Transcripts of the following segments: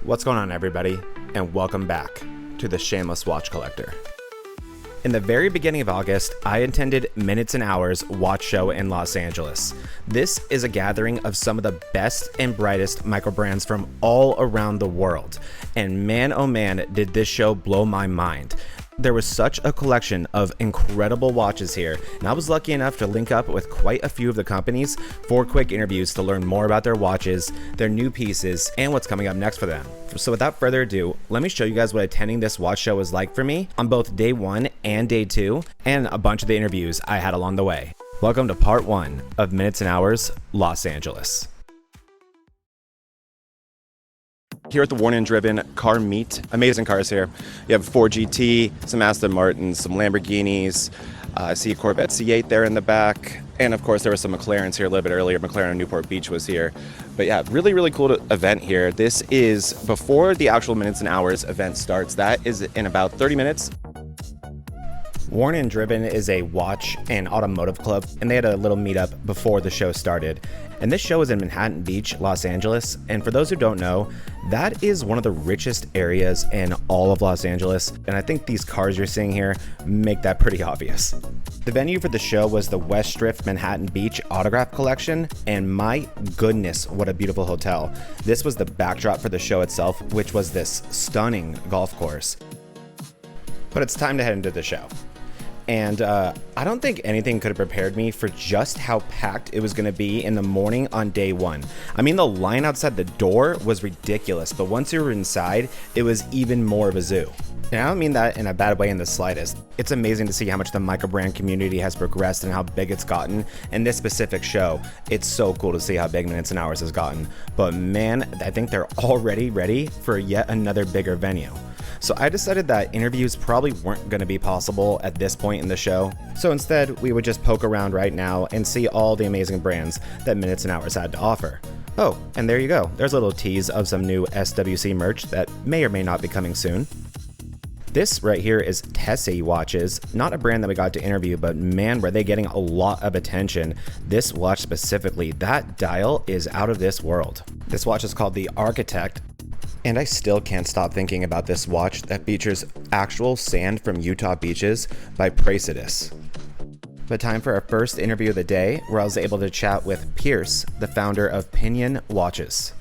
What's going on, everybody, and welcome back to the Shameless Watch Collector. In the very beginning of August, I attended Minutes and Hours watch show in Los Angeles. This is a gathering of some of the best and brightest microbrands from all around the world. And man, oh man, did this show blow my mind. There was such a collection of incredible watches here, and I was lucky enough to link up with quite a few of the companies for quick interviews to learn more about their watches, their new pieces, and what's coming up next for them. So without further ado, let me show you guys what attending this watch show was like for me on both day 1 and day 2, and a bunch of the interviews I had along the way. Welcome to part 1 of Minutes and Hours, Los Angeles. Here at the Worn and Driven Car Meet, amazing cars here. You have a Ford GT, some Aston Martins, some Lamborghinis. I see a Corvette C8 there in the back. And of course, there were some McLarens here a little bit earlier. McLaren on Newport Beach was here. But yeah, really cool event here. This is before the actual Minutes and Hours event starts. That is in about 30 minutes. Worn and Driven is a watch and automotive club, and they had a little meetup before the show started. And this show is in Manhattan Beach, Los Angeles. And for those who don't know, that is one of the richest areas in all of Los Angeles. And I think these cars you're seeing here make that pretty obvious. The venue for the show was the West Strip Manhattan Beach Autograph Collection. And my goodness, what a beautiful hotel. This was the backdrop for the show itself, which was this stunning golf course. But it's time to head into the show. And I don't think anything could have prepared me for just how packed it was going to be in the morning on day 1. I mean, the line outside the door was ridiculous, but once you were inside, it was even more of a zoo. And I don't mean that in a bad way in the slightest. It's amazing to see how much the microbrand community has progressed and how big it's gotten. In this specific show, it's so cool to see how big Minutes and Hours has gotten. But man, I think they're already ready for yet another bigger venue. So I decided that interviews probably weren't going to be possible at this point in the show. So instead, we would just poke around right now and see all the amazing brands that Minutes and Hours had to offer. Oh, and there you go. There's a little tease of some new SWC merch that may or may not be coming soon. This right here is Tessie watches, not a brand that we got to interview, but man, were they getting a lot of attention. This watch specifically, that dial is out of this world. This watch is called the Architect. And I still can't stop thinking about this watch that features actual sand from Utah beaches by Praesidus. But time for our first interview of the day, where I was able to chat with Pierce, the founder of Pinion Watches.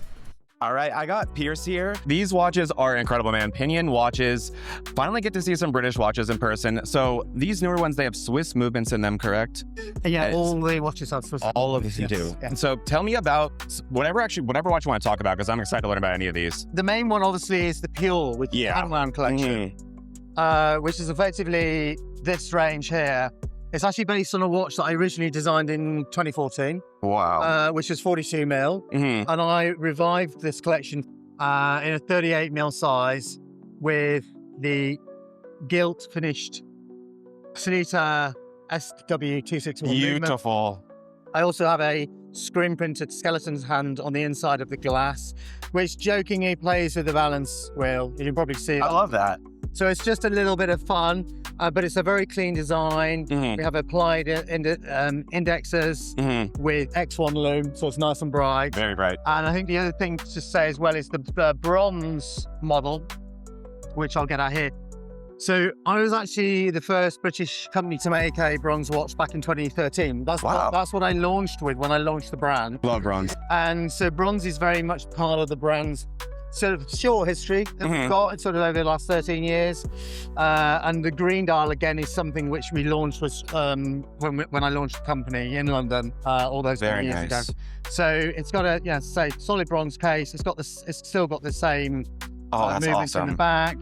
All right, I got Pierce here. These watches are incredible, man. Pinion watches. Finally get to see some British watches in person. So these newer ones, they have Swiss movements in them, correct? Yeah, all the watches have Swiss. All of these do. Yeah. So tell me about whatever watch you want to talk about, because I'm excited to learn about any of these. The main one, obviously, is the Pure, which is the Panorama collection, which is effectively this range here. It's actually based on a watch that I originally designed in 2014. Wow. Which is 42 mil. And I revived this collection in a 38 mil size with the gilt finished Sonita SW261. Beautiful. Movement. I also have a screen printed skeleton's hand on the inside of the glass, which jokingly plays with the balance wheel. You can probably see it. I love that. So it's just a little bit of fun, but it's a very clean design. We have applied indexes with X1 lume, so it's nice and bright. Very bright. And I think the other thing to say as well is the bronze model, which I'll get at here. So I was actually the first British company to make a bronze watch back in 2013. That's what I launched with when I launched the brand. Love bronze. And so bronze is very much part of the brand's sort of short history that we've got sort of over the last 13 years. And the green dial, again, is something which we launched was when I launched the company in London all those years ago. So it's got a solid bronze case. It's still got the same movements in the back.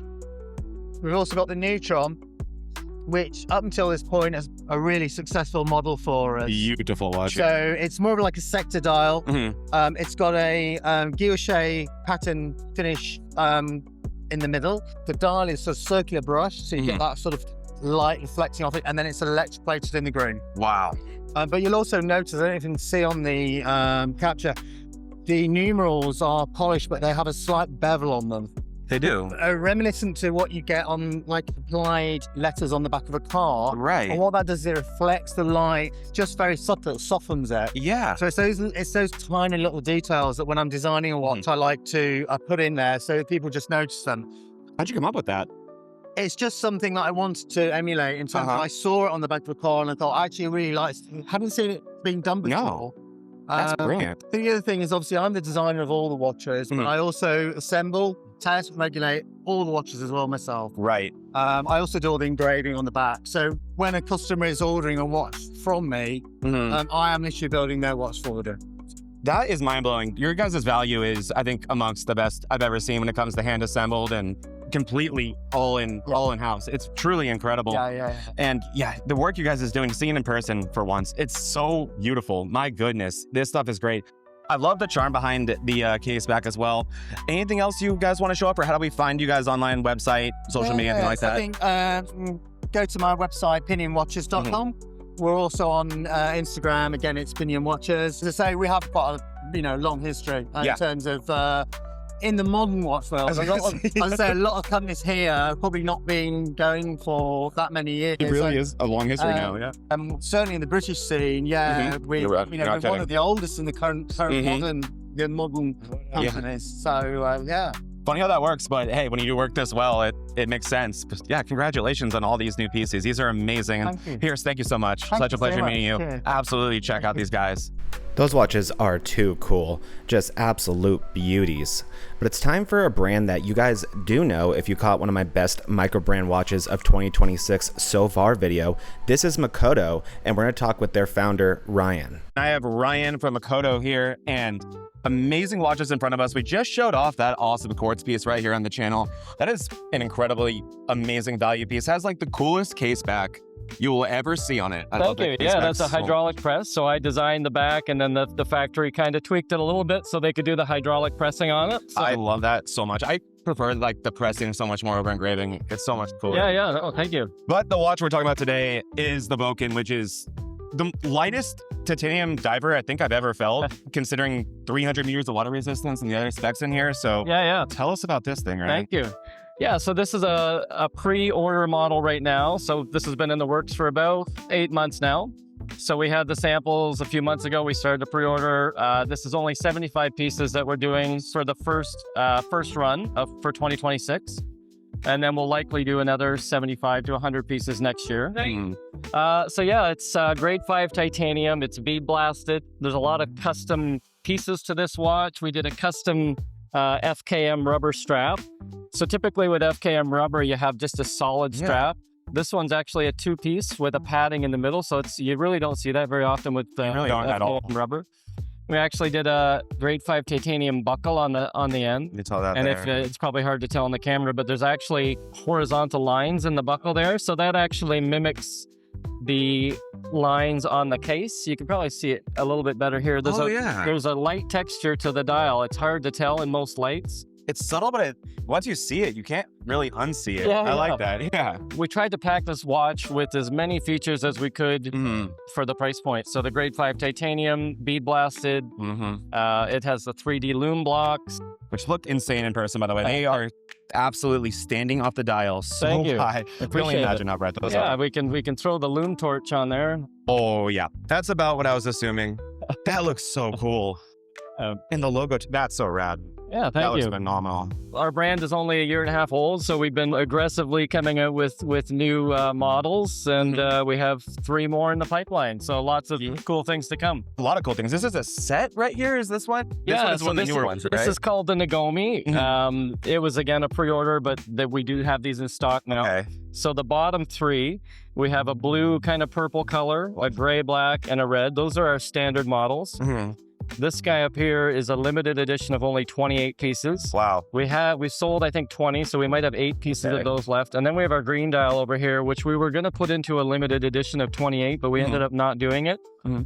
We've also got the Neutron, which up until this point is a really successful model for us. Beautiful watch. So it's more of like a sector dial. It's got a guilloche pattern finish in the middle. The dial is sort of circular brush, so you get that sort of light reflecting off it, and then it's electroplated in the green. Wow. But you'll also notice, I don't know if you can see on the capture, the numerals are polished, but they have a slight bevel on them. They do. Reminiscent to what you get on like applied letters on the back of a car. Right. And what that does is it reflects the light, just very subtle, softens it. Yeah. So it's those tiny little details that when I'm designing a watch, I like to put in there so people just notice them. How'd you come up with that? It's just something that I wanted to emulate in terms of I saw it on the back of a car and I thought, actually, I really like it. Haven't seen it being done before. No. That's brilliant. The other thing is obviously I'm the designer of all the watches, but I also assemble, test, regulate all the watches as well myself. Right. I also do all the engraving on the back. So when a customer is ordering a watch from me, I am literally building their watch for them. That is mind-blowing. Your guys' value is, I think, amongst the best I've ever seen when it comes to hand-assembled and completely all in-house. It's truly incredible. Yeah. And yeah, the work you guys is doing, seeing in person for once, it's so beautiful. My goodness, this stuff is great. I love the charm behind the case back as well. Anything else you guys want to show up, or how do we find you guys online, website, social media, anything like that? I think go to my website, pinionwatches.com. We're also on Instagram. Again, it's Pinion Watches. As I say, we have quite a long history in terms of in the modern watch world. As I say, a lot of companies here have probably not been going for that many years. It really is a long history now. Yeah. Certainly in the British scene, we're one of the oldest in the current modern companies. So Funny how that works, but hey, when you do work this well, it makes sense. But yeah, congratulations on all these new pieces. These are amazing. Thank you. Pierce, thank you so much. Thank Such a you so pleasure much. meeting you. Yeah. Absolutely check out these guys. Those watches are too cool. Just absolute beauties. But it's time for a brand that you guys do know if you caught one of my best microbrand watches of 2026 so far video. This is Makoto, and we're going to talk with their founder, Ryan. I have Ryan from Makoto here, and amazing watches in front of us. We just showed off that awesome quartz piece right here on the channel. That is an incredibly amazing value piece. It has like the coolest case back you will ever see on it. Thank you. Yeah, that's a hydraulic press. So I designed the back, and then the factory kind of tweaked it a little bit so they could do the hydraulic pressing on it. So I love that so much. I prefer like the pressing so much more over engraving. It's so much cooler. Yeah. No, thank you. But the watch we're talking about today is the Vulcan, which is the lightest titanium diver I think I've ever felt, considering 300 meters of water resistance and the other specs in here. So yeah. Tell us about this thing, right? Thank you. Yeah, so this is a pre-order model right now. So this has been in the works for about 8 months now. So we had the samples a few months ago. We started to pre-order. This is only 75 pieces that we're doing for the first run for 2026. And then we'll likely do another 75 to 100 pieces next year. So yeah, it's grade 5 titanium. It's bead blasted. There's a lot of custom pieces to this watch. We did a custom FKM rubber strap. So typically with FKM rubber, you have just a solid strap. This one's actually a 2-piece with a padding in the middle. So you really don't see that very often with really don't at all. FKM rubber. We actually did a grade 5 titanium buckle on the end. You saw that and there. it's probably hard to tell on the camera, but there's actually horizontal lines in the buckle there. So that actually mimics the lines on the case. You can probably see it a little bit better here. There's a light texture to the dial. It's hard to tell in most lights. It's subtle, but once you see it, you can't really unsee it. I like that. Yeah. We tried to pack this watch with as many features as we could for the price point. So the grade 5 titanium, bead blasted. It has the 3D lume blocks, which looked insane in person, by the way. They are absolutely standing off the dial so Thank you. high. I can only imagine how bright those are. We can throw the lume torch on there. Oh yeah, that's about what I was assuming. That looks so cool. And the logo, that's so rad. Yeah, thank you. That looks phenomenal. Our brand is only a year and a half old, so we've been aggressively coming out with new models, and we have 3 more in the pipeline. So lots of cool things to come. A lot of cool things. This is a set right here. Is this one? This one is one of the newer ones, right? This is called the Nagomi. It was again a pre-order, but we do have these in stock now. Okay. So the bottom 3, we have a blue kind of purple color, a gray, black, and a red. Those are our standard models. This guy up here is a limited edition of only 28 pieces. Wow. We've sold, I think, 20, so we might have 8 pieces of those left. And then we have our green dial over here, which we were going to put into a limited edition of 28, but we ended up not doing it.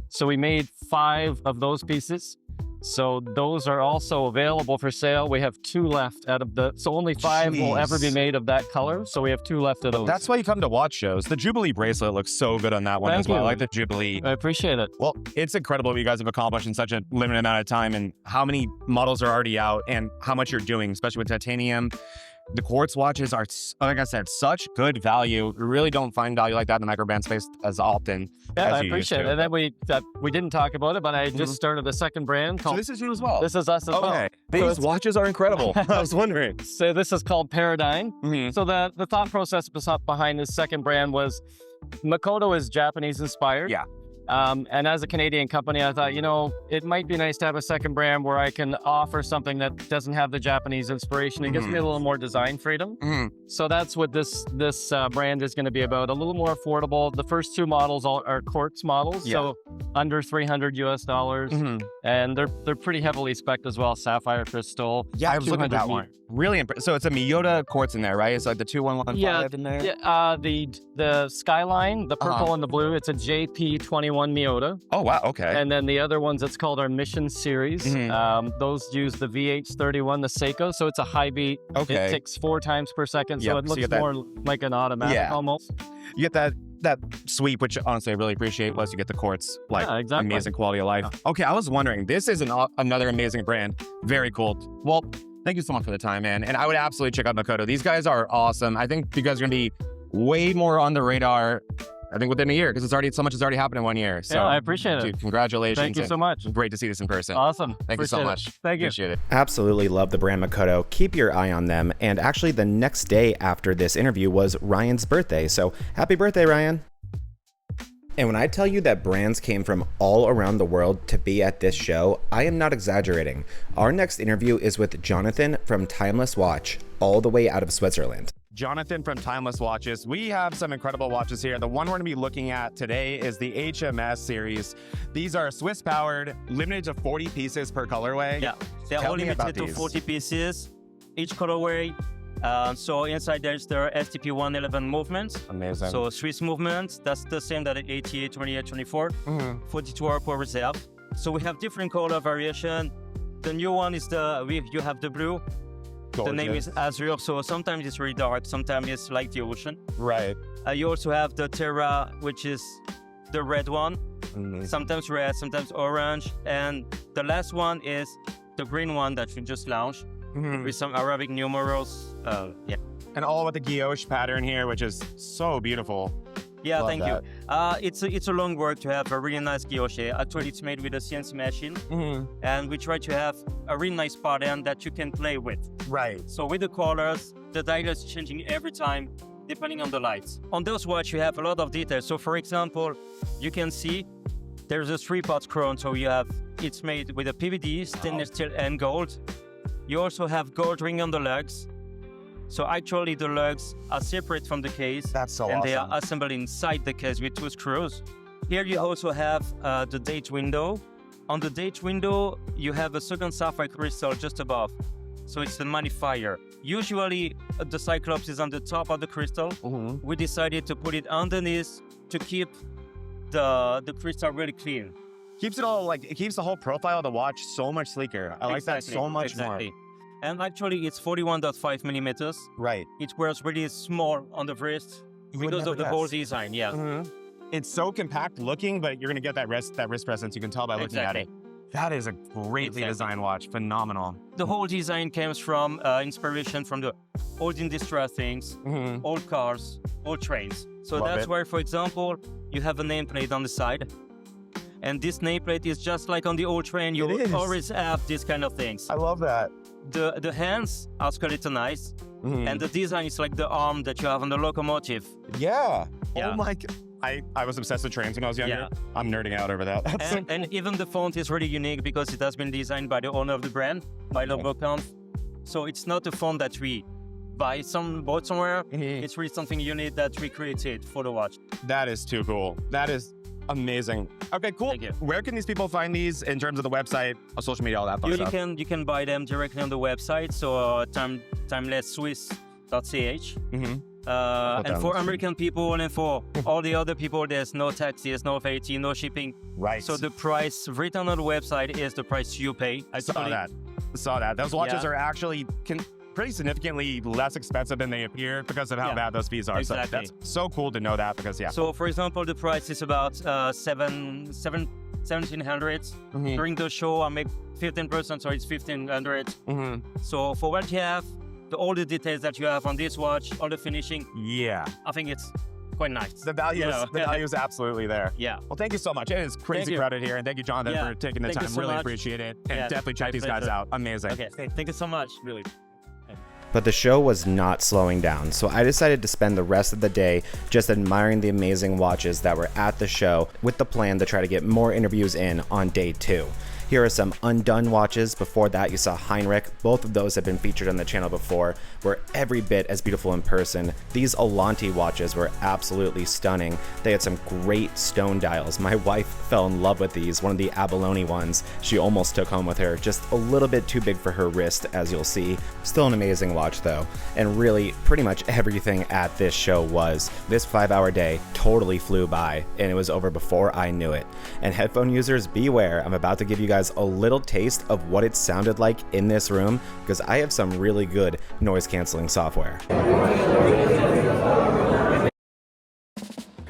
So we made 5 of those pieces. So those are also available for sale. We have 2 left out of so only 5 will ever be made of that color. So we have 2 left of those. That's why you come to watch shows. The Jubilee bracelet looks so good on that one as well. I like the Jubilee. I appreciate it. Well, it's incredible what you guys have accomplished in such a limited amount of time, and how many models are already out and how much you're doing, especially with titanium. The quartz watches are, like I said, such good value. You really don't find value like that in the microbrand space as often. Yeah, as I you used appreciate to. it. And then we didn't talk about it, but I just started a second brand So called. this is you as well. This is us as well. Okay. So These watches are incredible. I was wondering. So this is called Paradigm. Mhm. So the thought process behind this second brand was Makoto is Japanese inspired. Yeah. And as a Canadian company, I thought, it might be nice to have a second brand where I can offer something that doesn't have the Japanese inspiration. It gives me a little more design freedom. So that's what this brand is going to be about. A little more affordable. The first two models are quartz models, so under $300 US, and they're pretty heavily spec'd as well. Sapphire crystal. Yeah, I was looking at that 200 one. Really impressive. So it's a Miyota quartz in there, right? It's like the 2115 in there. Yeah, the Skyline, the purple and the blue, it's a JP21 Miyota. Oh wow. Okay. And then the other ones, it's called our Mission Series. Those use the VH31, the Seiko, so it's a high beat. Okay. It ticks 4 times per second, so Yep, it so you looks get that- more like an automatic almost. You get that sweep, which honestly I really appreciate. Plus, you get the quartz, like Yeah, exactly. amazing quality of life. Okay, I was wondering, this is another amazing brand. Very cool. Well, thank you so much for the time, man. And I would absolutely check out Makoto. These guys are awesome. I think you guys are gonna be way more on the radar. I think within a year, because so much has already happened in 1 year. So, Yeah, I appreciate it. dude, congratulations. Thank you and so much. Great to see this in person. Awesome. Thank you so Appreciate it. much. Thank you. Appreciate it. Absolutely love the brand Makoto. Keep your eye on them. And actually, the next day after this interview was Ryan's birthday. So happy birthday, Ryan. And when I tell you that brands came from all around the world to be at this show, I am not exaggerating. Our next interview is with Jonathan from Timeless Watch, all the way out of Switzerland. Jonathan from Timeless Watches. We have some incredible watches here. The one we're going to be looking at today is the HMS series. These are Swiss powered, limited to 40 pieces per colorway. Yeah, they're Tell all me about limited to these. 40 pieces, each colorway. So inside there's the STP 111 movement. Amazing. So Swiss movement, that's the same that at 88, 28, 24, 42 hour per reserve. So we have different color variation. The new one is you have the blue. The name is Azure, so sometimes it's really dark, sometimes it's like the ocean. Right. You also have the Terra, which is the red one. Sometimes red, sometimes orange. And the last one is the green one that we just launched with some Arabic numerals. Yeah. And all with the guilloche pattern here, which is so beautiful. Yeah, Love thank that. you. It's a long work to have a really nice guilloche. Actually, it's made with a CNC machine, and we try to have a really nice pattern that you can play with. Right. So with the colors, the dial is changing every time, depending on the lights. On those watch, you have a lot of details. So for example, you can see there's a 3-part crown. So it's made with a PVD, stainless steel and gold. You also have gold ring on the lugs. So actually the lugs are separate from the case. That's so and they are awesome. assembled inside the case with 2 screws. Here you also have the date window. On the date window, you have a second sapphire crystal just above. So it's the magnifier. Usually the Cyclops is on the top of the crystal. We decided to put it underneath to keep the crystal really clean. Keeps it keeps the whole profile of the watch so much sleeker. I like that so much more. And actually it's 41.5 millimeters. Right. It wears really small on the wrist because of the whole design, yeah. It's so compact looking, but you're gonna get that wrist presence. You can tell by looking at it. That is a greatly designed watch. Phenomenal. The whole design comes from inspiration from the old industrial things, old cars, old trains. So Love that's it. where, for example, you have a nameplate on the side. And this nameplate is just like on the old train. It You is. always have these kind of things. I love that. The hands are skeletonized, and the design is like the arm that you have on the locomotive. Yeah. Yeah. Oh my god. I was obsessed with trains when I was younger. Yeah. I'm nerding out over that. That's so And even the font is really unique because it has been designed by the owner of the brand, by Loboconf. So it's not a font that we bought somewhere. It's really something unique that we created for the watch. That is too cool. That is amazing. Okay, cool. Thank you. Where can these people find these in terms of the website, social media, all that fun stuff? You can buy them directly on the website, so timelessswiss.ch. And for American people and for all the other people, there's no taxes, no VAT, no shipping. Right. So the price written on the website is the price you pay. I saw that. Those watches Yeah. are actually pretty significantly less expensive than they appear because of how bad those fees are. Exactly. So that's so cool to know that because So for example, the price is about 1700. During the show, I make 15%, so it's 1500. So for what you have, all the details that you have on this watch, all the finishing. Yeah. I think it's quite nice. The value, the value is absolutely there. Yeah. Well, thank you so much. It is crazy crowded here, and thank you, Jonathan, for taking the Thank you time. so Really much. appreciate it. And Yeah, definitely check my these guys pleasure. out. Amazing. Okay, thank you so much. Really. But the show was not slowing down, so I decided to spend the rest of the day just admiring the amazing watches that were at the show with the plan to try to get more interviews in on day 2. Here are some undone watches. Before that, you saw Heinrich. Both of those have been featured on the channel before. Were every bit as beautiful in person. These Alante watches were absolutely stunning. They had some great stone dials. My wife fell in love with these, one of the abalone ones. She almost took home with her. Just a little bit too big for her wrist, as you'll see. Still an amazing watch though. And really, pretty much everything at this show was. This 5-hour day totally flew by, and it was over before I knew it. And headphone users, beware. I'm about to give you guys a little taste of what it sounded like in this room, because I have some really good noise canceling software.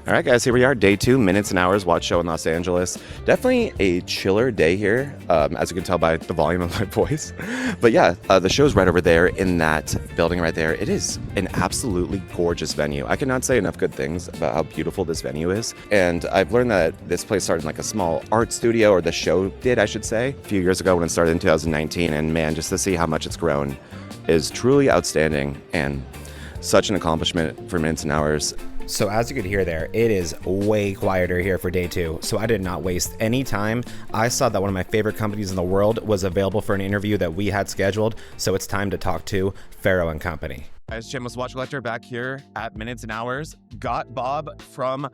All right, guys, here we are, day 2, Minutes and Hours watch show in Los Angeles. Definitely a chiller day here, as you can tell by the volume of my voice. But yeah, the show's right over there in that building right there. It is an absolutely gorgeous venue. I cannot say enough good things about how beautiful this venue is. And I've learned that this place started in like a small art studio, or the show did, I should say, a few years ago when it started in 2019. And man, just to see how much it's grown is truly outstanding and such an accomplishment for Minutes and Hours. So as you could hear there, it is way quieter here for day 2, so I did not waste any time. I saw that one of my favorite companies in the world was available for an interview that we had scheduled, so it's time to talk to Ferro & Company. Guys, Shameless Watch Collector back here at Minutes and Hours. Got Bob from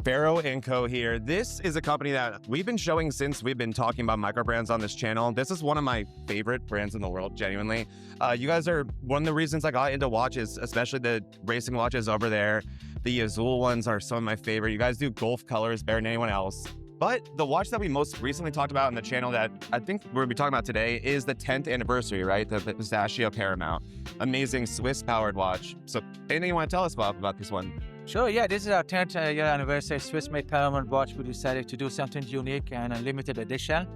Ferro Co here. This is a company that we've been showing since we've been talking about microbrands on this channel. This is one of my favorite brands in the world, genuinely. You guys are one of the reasons I got into watches, especially the racing watches over there. The Azul ones are some of my favorite. You guys do Gulf colors better than anyone else. But the watch that we most recently talked about on the channel that I think we're going to be talking about today is the 10th anniversary, right? The Pistachio Paramount. Amazing Swiss-powered watch. So anything you want to tell us, Bob, about this one? Sure, yeah, this is our 10th year anniversary Swiss-made Paramount watch. We decided to do something unique and a limited edition.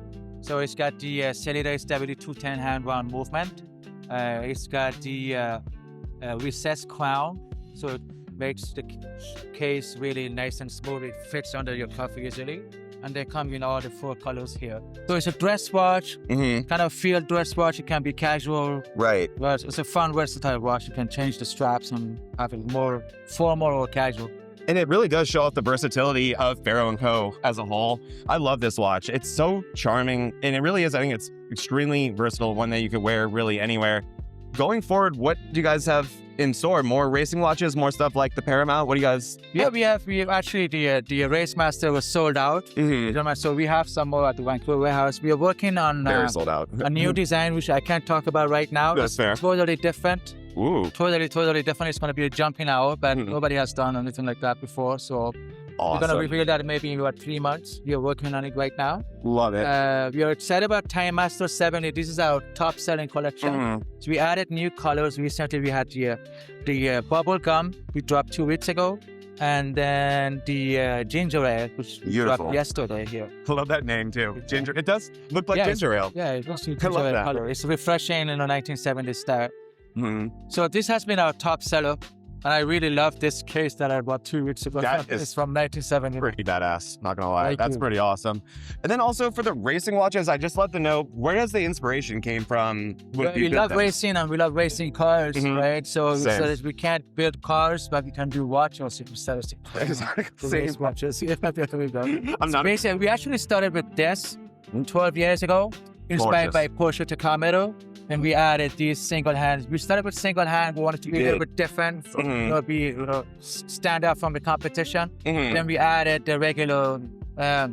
So it's got the Cellular Stability 210 hand-wound movement. It's got the recessed crown, so it makes the case really nice and smooth. It fits under your cuff easily. And they come in all the 4 colors here. So it's a dress watch, kind of field dress watch. It can be casual. Right. But it's a fun, versatile watch. You can change the straps and have it more formal or casual. And it really does show off the versatility of Ferro & Co. as a whole. I love this watch. It's so charming, and it really is. I think it's extremely versatile, one that you could wear really anywhere. Going forward, what do you guys have in store? More racing watches, more stuff like the Paramount? What do you guys... Yeah, we have actually the Race Master was sold out. So we have some more at the Vancouver warehouse. We are working on Very sold out. a new design, which I can't talk about right now. That's fair. It's totally different. Ooh. Totally different. It's going to be a jumping hour, but nobody has done anything like that before. So Awesome. we're going to reveal that maybe in about 3 months. We are working on it right now. Love it. We are excited about Time Master 70. This is our top selling collection. So we added new colors. Recently we had the bubble gum we dropped 2 weeks ago. And then the ginger ale, which we Beautiful. dropped yesterday here. I love that name too. Ginger. It does look like ginger ale. Yeah, it looks like I love ginger ale that. color. It's refreshing in the 1970s style. So this has been our top seller. And I really love this case that I bought 2 weeks ago. That is it's from 1970. pretty badass, not gonna lie. Thank That's you. pretty awesome. And then also for the racing watches, I just love to know, where does the inspiration came from? We love racing and we love racing cars, right? So Same. we can't build cars, but we can do watches instead of Exactly. race watches. Yeah, there we go. I'm not... Basically, we actually started with this 12 years ago, inspired by Porsche Tacomero. And we added these single hands. We started with single hand. We wanted to be a little bit different, stand out from the competition. Then we added the regular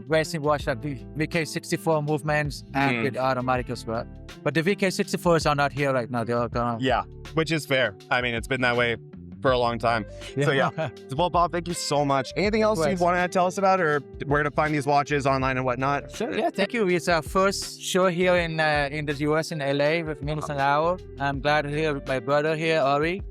racing watch, like the VK64 movements and with automatic as well. But the VK64s are not here right now. They are gone. Yeah, which is fair. I mean, it's been that way for a long time. So yeah. Well, Bob, thank you so much. Anything else you want to tell us about, or where to find these watches online and whatnot? Sure, yeah, thank you. It's our first show here in the US, in LA, with Minutes an Hour. I'm glad to hear with my brother here, Ari.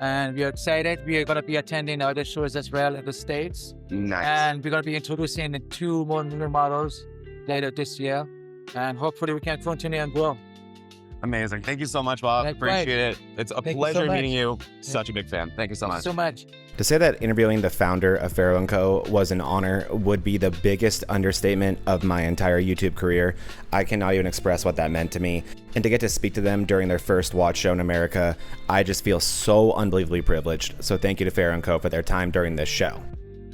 And we are excited. We are going to be attending other shows as well in the States. Nice. And we're going to be introducing 2 more new models later this year. And hopefully we can continue and grow. Amazing. Thank you so much, Bob. That's Appreciate it. It's a Thank you pleasure so much. meeting you. Such a big fan. Thank you so much. So much. To say that interviewing the founder of Ferro Co was an honor would be the biggest understatement of my entire YouTube career. I cannot even express what that meant to me. And to get to speak to them during their first watch show in America, I just feel so unbelievably privileged. So thank you to Ferro Co for their time during this show.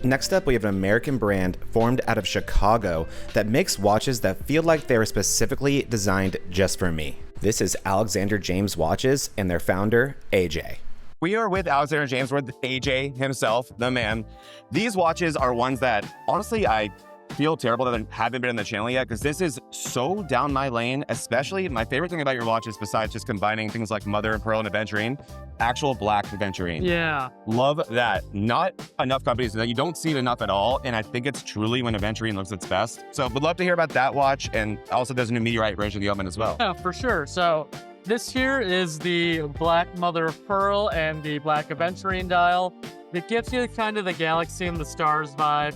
Next up, we have an American brand formed out of Chicago that makes watches that feel like they were specifically designed just for me. This is Alexander James Watches and their founder, AJ. We are with Alexander James, with AJ himself, the man. These watches are ones that, honestly, I feel terrible that I haven't been in the channel yet, because this is so down my lane. Especially, my favorite thing about your watches, besides just combining things like mother of pearl and aventurine, actual black aventurine. Yeah. Love that. Not enough companies do that. You don't see it enough at all, and I think it's truly when aventurine looks its best. So would love to hear about that watch, and also there's a new meteorite version of the Omen as well. Yeah, for sure. So this here is the black mother of pearl and the black aventurine dial. It gives you kind of the galaxy and the stars vibe.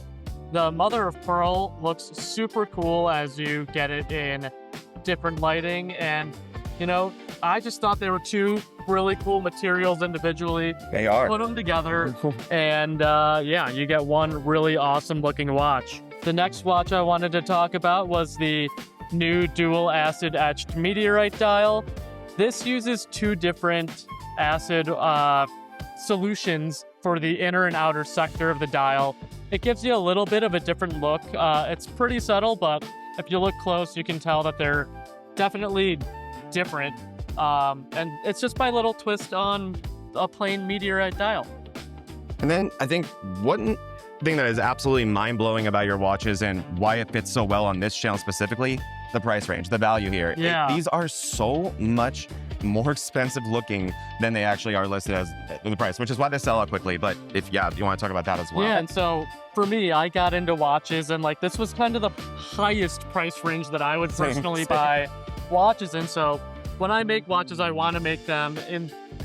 The mother of pearl looks super cool as you get it in different lighting, and you know, I just thought they were two really cool materials individually. They are. Put them together, and yeah, you get one really awesome looking watch. The next watch I wanted to talk about was the new dual acid etched meteorite dial. This uses two different acid solutions for the inner and outer sector of the dial. It gives you a little bit of a different look. It's pretty subtle, but if you look close, you can tell that they're definitely different. And it's just my little twist on a plain meteorite dial. And then I think one thing that is absolutely mind-blowing about your watches and why it fits so well on this channel specifically, the price range, the value here. Yeah. These are so much more expensive looking than they actually are listed as in the price, which is why they sell out quickly. But if you want to talk about that as well. Yeah, and so for me, I got into watches, and like this was kind of the highest price range that I would personally buy watches in. So when I make watches, I want to make them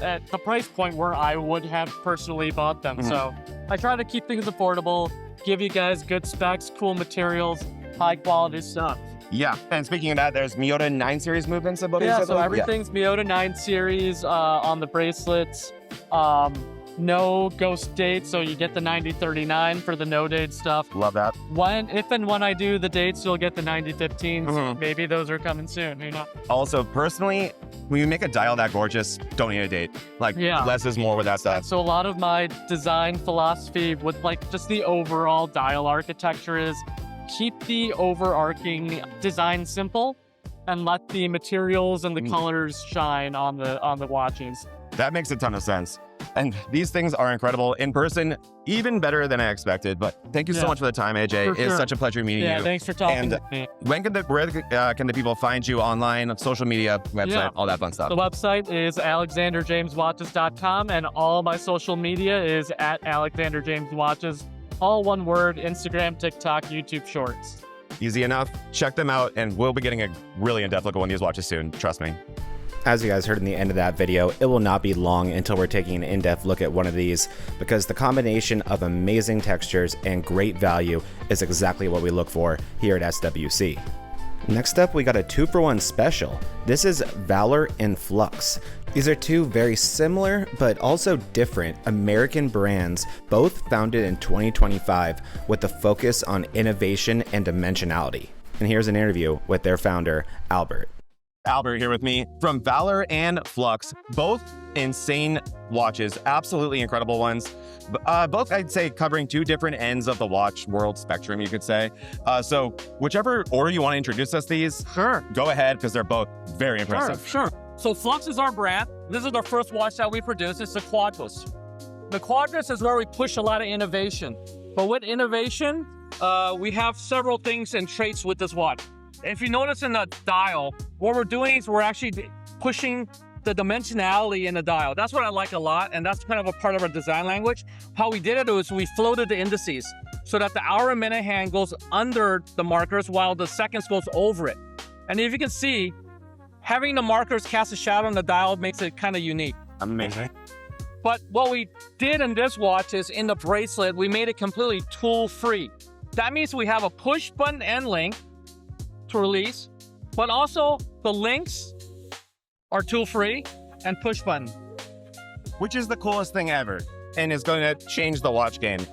at the price point where I would have personally bought them. So I try to keep things affordable, give you guys good specs, cool materials, high quality stuff. Yeah, and speaking of that, there's Miyota 9 series movements of Yeah, so everything's Miyota 9 series on the bracelets. No ghost date, so you get the 9039 for the no date stuff. Love that. If and when I do the dates, you'll get the 9015s. Maybe those are coming soon, you know? Also, personally, when you make a dial that gorgeous, don't need a date. Like, less is more with that stuff. So a lot of my design philosophy with like just the overall dial architecture is keep the overarching design simple and let the materials and the colors shine on the watches. That makes a ton of sense. And these things are incredible in person, even better than I expected. But thank you so much for the time, AJ. For It's sure. such a pleasure meeting you. Yeah, thanks for talking And to me. where can the people find you online, social media, website, all that fun stuff? The website is alexanderjameswatches.com, and all my social media is at Alexander James Watches. All one word: Instagram, TikTok, YouTube Shorts. Easy enough. Check them out, and we'll be getting a really in-depth look at one of these watches soon. Trust me. As you guys heard in the end of that video, it will not be long until we're taking an in-depth look at one of these, because the combination of amazing textures and great value is exactly what we look for here at SWC. Next up, we got a 2-for-1 special. This is Valour and Flux. These are two very similar but also different American brands, both founded in 2025 with the focus on innovation and dimensionality. And here's an interview with their founder, Albert. Albert here with me from Valour and Flux, both insane watches, absolutely incredible ones. Both, I'd say, covering two different ends of the watch world spectrum, you could say. So whichever order you want to introduce us these, go ahead, because they're both very impressive. Sure. So Flux is our brand. This is our first watch that we produce. It's the Quadros. The Quadros is where we push a lot of innovation. But with innovation, we have several things and traits with this watch. If you notice in the dial, what we're doing is we're actually pushing the dimensionality in the dial. That's what I like a lot, and that's kind of a part of our design language. How we did it was we floated the indices so that the hour and minute hand goes under the markers while the seconds goes over it. And if you can see, having the markers cast a shadow on the dial makes it kind of unique. Amazing. But what we did in this watch is in the bracelet, we made it completely tool-free. That means we have a push button end link to release, but also the links are tool-free and push button. Which is the coolest thing ever and is going to change the watch game.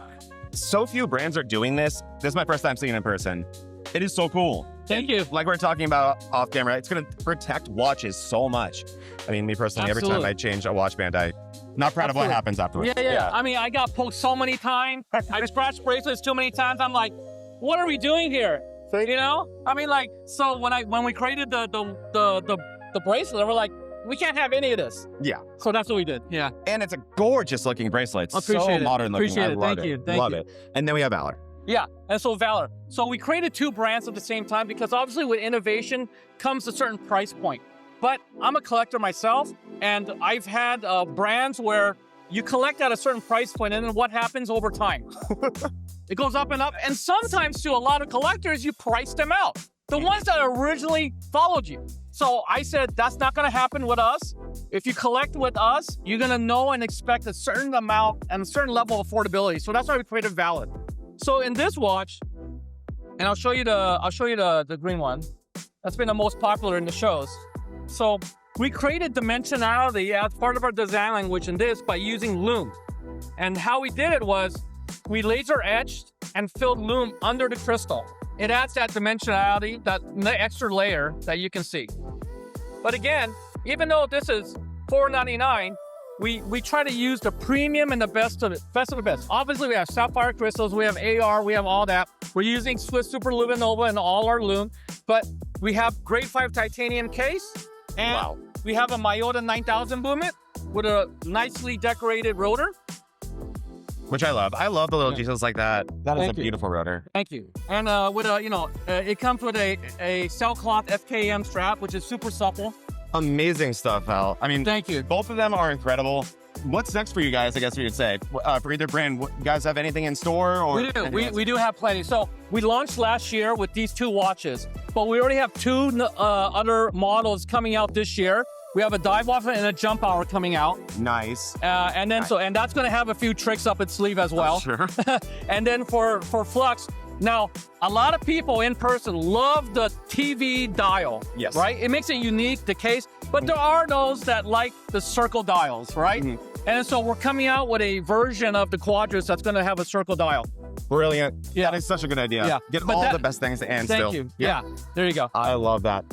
So few brands are doing this. This is my first time seeing it in person. It is so cool. Thank you. Like we're talking about off camera, it's going to protect watches so much. I mean, me personally, every time I change a watch band, I'm not proud of what happens afterwards. Yeah. I mean, I got poked so many times. I scratched bracelets too many times. I'm like, what are we doing here? You know? I mean, like, so when we created the bracelet, we're like, we can't have any of this. Yeah. So that's what we did. Yeah. And it's a gorgeous looking bracelet. It's Appreciate so it. modern looking. Appreciate I it. love Thank you. Love it. And then we have Valour. Yeah, and so Valour. So we created two brands at the same time because obviously with innovation comes a certain price point. But I'm a collector myself, and I've had brands where you collect at a certain price point, and then what happens over time? It goes up and up, and sometimes to a lot of collectors, you price them out. The ones that originally followed you. So I said, that's not gonna happen with us. If you collect with us, you're gonna know and expect a certain amount and a certain level of affordability. So that's why we created Valour. So in this watch, and I'll show you the green one. That's been the most popular in the shows. So we created dimensionality as part of our design language in this by using loom. And how we did it was we laser etched and filled loom under the crystal. It adds that dimensionality, that extra layer that you can see. But again, even though this is $4.99, we try to use the premium and the best of the best. Obviously, we have sapphire crystals, we have AR, we have all that. We're using Swiss Super Luminova in all our loom, but we have grade 5 titanium case, and we have a Makoto 9000 movement with a nicely decorated rotor. Which I love. I love the little details like that. That is a beautiful rotor. Thank you. And with it comes with a cell cloth FKM strap, which is super supple. Amazing stuff, Al. I mean, thank you. Both of them are incredible. What's next for you guys, I guess we would say? For either brand, you guys have anything in store? Or we do. We do have plenty. So we launched last year with these two watches, but we already have two other models coming out this year. We have a dive off and a jump hour coming out. Nice. And that's going to have a few tricks up its sleeve as well. Sure. And then for Flux, now a lot of people in person love the TV dial. Yes. Right? It makes it unique, the case. But there are those that like the circle dials, right? Mm-hmm. And so we're coming out with a version of the Quadras that's going to have a circle dial. Brilliant. Yeah. That is such a good idea. Yeah. Get all the best things and still. Thank you. Yeah. There you go. I love that.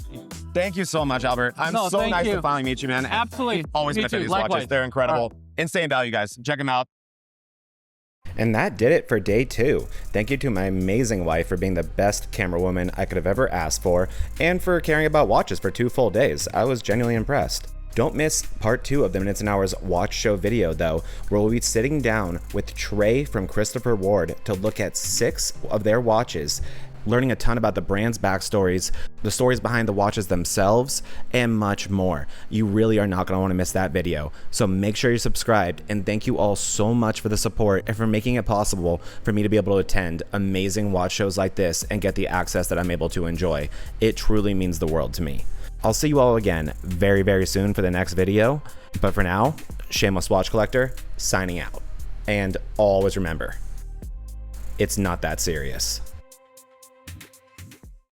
Thank you so much, Albert. So nice to finally meet you, man. Absolutely. Always going to these watches. They're incredible. Insane value, guys. Check them out. And that did it for day 2. Thank you to my amazing wife for being the best camera woman I could have ever asked for, and for caring about watches for 2 full days. I was genuinely impressed. Don't miss part 2 of the Minutes and Hours watch show video though, where we'll be sitting down with Trey from Christopher Ward to look at 6 of their watches, learning a ton about the brand's backstories, the stories behind the watches themselves, and much more. You really are not going to want to miss that video. So make sure you're subscribed, and thank you all so much for the support and for making it possible for me to be able to attend amazing watch shows like this and get the access that I'm able to enjoy. It truly means the world to me. I'll see you all again very, very soon for the next video. But for now, Shameless Watch Collector, signing out. And always remember, it's not that serious.